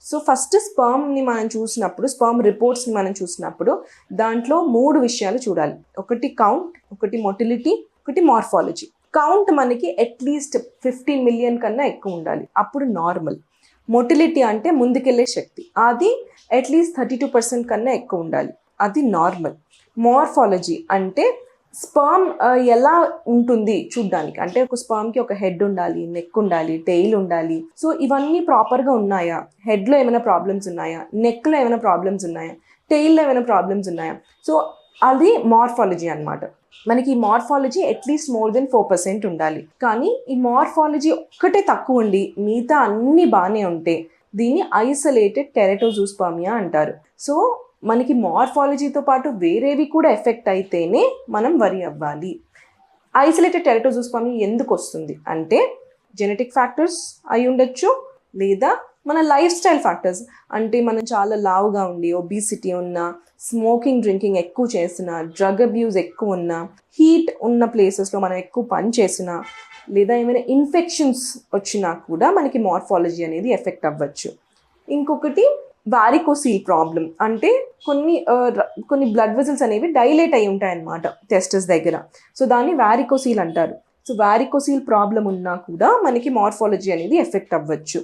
So first స్పర్మ్ని మనం చూసినప్పుడు, sperm రిపోర్ట్స్ని మనం చూసినప్పుడు దాంట్లో 3 విషయాలు చూడాలి. ఒకటి కౌంట్, ఒకటి మొటిలిటీ, ఒకటి మార్ఫాలజీ. కౌంట్ మనకి అట్లీస్ట్ 15 మిలియన్ కన్నా ఎక్కువ ఉండాలి, అప్పుడు నార్మల్. మొటిలిటీ అంటే ముందుకెళ్ళే శక్తి, అది అట్లీస్ట్ 32% కన్నా ఎక్కువ ఉండాలి, అది నార్మల్. మార్ఫాలజీ అంటే స్పర్మ్ ఎలా ఉంటుంది చూడ్డానికి, అంటే ఒక స్పర్మ్కి ఒక హెడ్ ఉండాలి, నెక్ ఉండాలి, టెయిల్ ఉండాలి. సో ఇవన్నీ ప్రాపర్గా ఉన్నాయా, హెడ్లో ఏమైనా ప్రాబ్లమ్స్ ఉన్నాయా, నెక్లో ఏమైనా ప్రాబ్లమ్స్ ఉన్నాయా, టెయిల్లో ఏమైనా ప్రాబ్లమ్స్ ఉన్నాయా. సో అది మార్ఫాలజీ అనమాట. మనకి ఈ మార్ఫాలజీ అట్లీస్ట్ మోర్ దెన్ 4% ఉండాలి. కానీ ఈ మార్ఫాలజీ ఒక్కటే తక్కువ ఉండి మిగతా అన్నీ బాగానే ఉంటే దీన్ని ఐసోలేటెడ్ టెరటోజూస్పర్మియా అంటారు. సో మనకి మార్ఫాలజీతో పాటు వేరేవి కూడా ఎఫెక్ట్ అయితేనే మనం వరి అవ్వాలి. ఐసోలేటెడ్ టెరటోజూస్పర్మియా ఎందుకు వస్తుంది అంటే జెనెటిక్ ఫ్యాక్టర్స్ అయి ఉండొచ్చు, లేదా మన లైఫ్ స్టైల్ ఫ్యాక్టర్స్, అంటే మనం చాలా లావుగా ఉండి ఒబిసిటీ ఉన్నా, స్మోకింగ్ డ్రింకింగ్ ఎక్కువ చేసినా, డ్రగ్ అబ్యూస్ ఎక్కువ ఉన్నా, హీట్ ఉన్న ప్లేసెస్లో మనం ఎక్కువ పని చేసినా, లేదా ఏమైనా ఇన్ఫెక్షన్స్ వచ్చినా కూడా మనకి మార్ఫాలజీ అనేది ఎఫెక్ట్ అవ్వచ్చు. ఇంకొకటి వారికోసీల్ ప్రాబ్లం, అంటే కొన్ని బ్లడ్ వెజల్స్ అనేవి డైలేట్ అయి ఉంటాయి అన్నమాట టెస్టస్ దగ్గర. సో దాన్ని వారికోసీల్ అంటారు. సో వారికోసీల్ ప్రాబ్లం ఉన్నా కూడా మనకి మార్ఫాలజీ అనేది ఎఫెక్ట్ అవ్వచ్చు.